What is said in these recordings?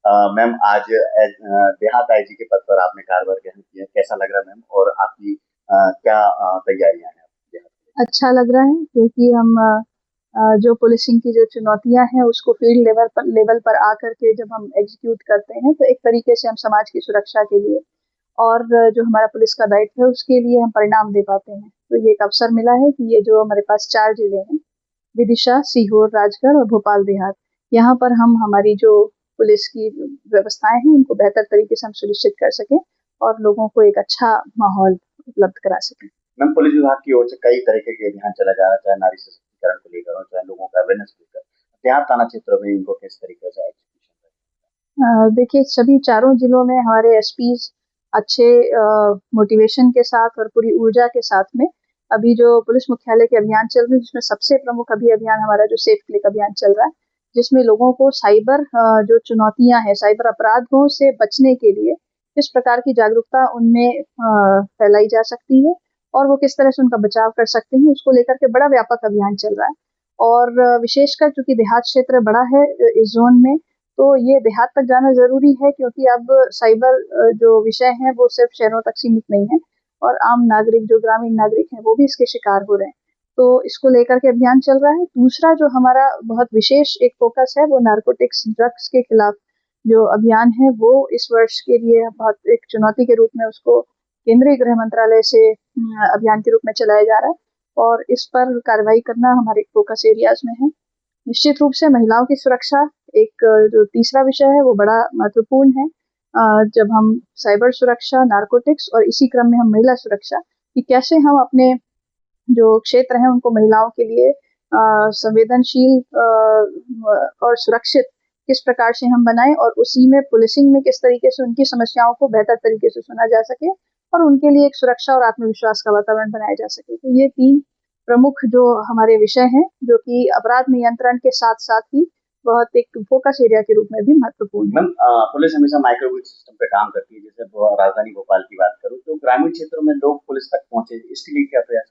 Ma'am आज देहात IG के पद पर आपने कार्यभार ग्रहण किया, कैसा लग रहा है मैम? और आपकी क्या तैयारियां हैं देहात के लिए? अच्छा लग रहा है क्योंकि हम जो पुलिसिंग की जो चुनौतियां हैं उसको फील्ड लेवल पर आकर के जब हम एग्जीक्यूट करते हैं तो एक तरीके से हम समाज की सुरक्षा के लिए और जो हमारा पुलिस का दायित्व है उसके लिए हम परिणाम दे पाते हैं। तो ये एक अवसर मिला है कि ये जो हमारे पास 4 जिले हैं, विदिशा, सीहोर, राजगढ़ और भोपाल देहात, यहाँ पर हम हमारी जो पुलिस की व्यवस्थाएं हैं उनको बेहतर तरीके से हम सुनिश्चित कर सकें और लोगों को एक अच्छा माहौल उपलब्ध करा सकें। मैम पुलिस विभाग की ओर से कई तरीके के अभियान चला जा रहा है, चाहे नारी सशक्तिकरण को लेकर हो, चाहे लोगों का अवेयरनेस को लेकर। देहात थाना क्षेत्र में इनको किस तरीके से एग्जीक्यूशन? देखिए सभी चारों जिलों में हमारे एसपीज अच्छे मोटिवेशन के साथ और पूरी ऊर्जा के साथ में अभी जो पुलिस मुख्यालय के अभियान चल रहे हैं जिसमें सबसे प्रमुख अभी अभियान हमारा जो सेफ क्लिक अभियान चल रहा है, जिसमें लोगों को साइबर जो चुनौतियां हैं, साइबर अपराधों से बचने के लिए किस प्रकार की जागरूकता उनमें फैलाई जा सकती है और वो किस तरह से उनका बचाव कर सकते हैं, उसको लेकर के बड़ा व्यापक अभियान चल रहा है। और विशेषकर चूंकि देहात क्षेत्र बड़ा है इस जोन में, तो ये देहात तक जाना ज़रूरी है क्योंकि अब साइबर जो विषय है वो सिर्फ शहरों तक सीमित नहीं है और आम नागरिक जो ग्रामीण नागरिक हैं वो भी इसके शिकार हो रहे हैं। तो इसको लेकर के अभियान चल रहा है। दूसरा जो हमारा बहुत विशेष एक फोकस है वो नारकोटिक्स ड्रग्स के खिलाफ जो अभियान है वो इस वर्ष के लिए बहुत एक चुनौती के रूप में उसको केंद्रीय गृह मंत्रालय से अभियान के रूप में चलाया जा रहा है और इस पर कार्रवाई करना हमारे फोकस एरियाज में है। निश्चित रूप से महिलाओं की सुरक्षा एक जो तीसरा विषय है वो बड़ा महत्वपूर्ण है। जब हम साइबर सुरक्षा, नारकोटिक्स और इसी क्रम में हम महिला सुरक्षा कि कैसे हम अपने जो क्षेत्र हैं उनको महिलाओं के लिए संवेदनशील और सुरक्षित किस प्रकार से हम बनाएं और उसी में पुलिसिंग में किस तरीके से उनकी समस्याओं को बेहतर तरीके से सुना जा सके और उनके लिए एक सुरक्षा और आत्मविश्वास का वातावरण बनाया जा सके। तो ये 3 प्रमुख जो हमारे विषय हैं जो कि अपराध नियंत्रण के साथ साथ ही बहुत एक फोकस एरिया के रूप में भी महत्वपूर्ण है। मैम पुलिस हमेशा माइक्रोवेव सिस्टम पे काम करती है, जैसे राजधानी भोपाल की बात करूँ तो ग्रामीण क्षेत्रों में लोग पुलिस तक पहुंचे, इसके लिए क्या प्रयास?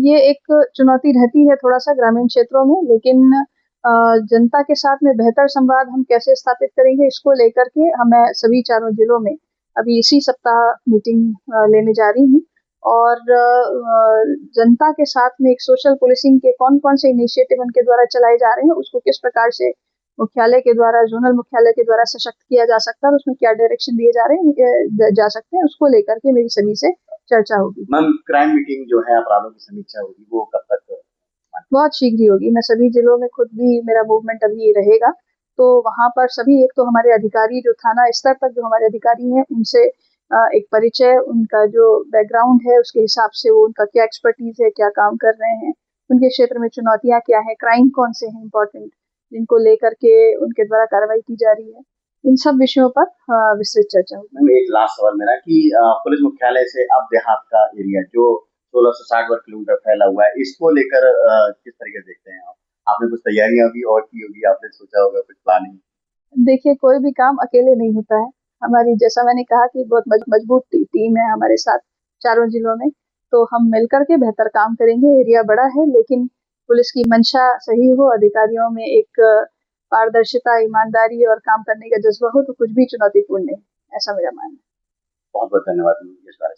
ये एक चुनौती रहती है थोड़ा सा ग्रामीण क्षेत्रों में, लेकिन जनता के साथ में बेहतर संवाद हम कैसे स्थापित करेंगे इसको लेकर के मैं सभी चारों जिलों में अभी इसी सप्ताह मीटिंग लेने जा रही हूँ और जनता के साथ में एक सोशल पुलिसिंग के कौन कौन से इनिशिएटिव उनके द्वारा चलाए जा रहे हैं उसको किस प्रकार से मुख्यालय के द्वारा, जोनल मुख्यालय के द्वारा सशक्त किया जा सकता है और उसमें क्या डायरेक्शन दिए जा रहे हैं जा सकते हैं, उसको लेकर के मेरी सभी से चर्चा होगी। मैम क्राइम मीटिंग जो है, अपराधों की समीक्षा होगी, वो कब तक? बहुत शीघ्र ही होगी। मैं सभी जिलों में खुद भी मेरा मूवमेंट अभी रहेगा, तो वहाँ पर सभी एक तो हमारे अधिकारी जो थाना स्तर तक जो हमारे अधिकारी हैं उनसे एक परिचय, उनका जो बैकग्राउंड है उसके हिसाब से वो उनका क्या एक्सपर्टीज है, क्या काम कर रहे हैं, उनके क्षेत्र में चुनौतियाँ क्या है, क्राइम कौन से हैं इम्पोर्टेंट जिनको लेकर के उनके द्वारा कार्रवाई की जा रही है, इन सब विषयों पर विस्तृत चर्चा होगी। मैम एक लास्ट सवाल मेरा कि पुलिस मुख्यालय से अब देहात का एरिया जो 1660 वर्ग किलोमीटर फैला हुआ है, इसको लेकर किस तरीके से देखते हैं आप? आपने कुछ तैयारियां भी और की होगी, आपने सोचा होगा कुछ प्लानिंग? देखिए कोई भी काम अकेले नहीं होता है। हमारी जैसा मैंने कहा कि बहुत मजबूत टीम है हमारे साथ चारों जिलों में, तो हम मिलकर के बेहतर काम करेंगे। एरिया बड़ा है लेकिन पुलिस की मंशा सही हो, अधिकारियों में एक पारदर्शिता, ईमानदारी और काम करने का जज्बा हो तो कुछ भी चुनौतीपूर्ण नहीं, ऐसा मेरा मानना है। बहुत बहुत धन्यवाद इस बार।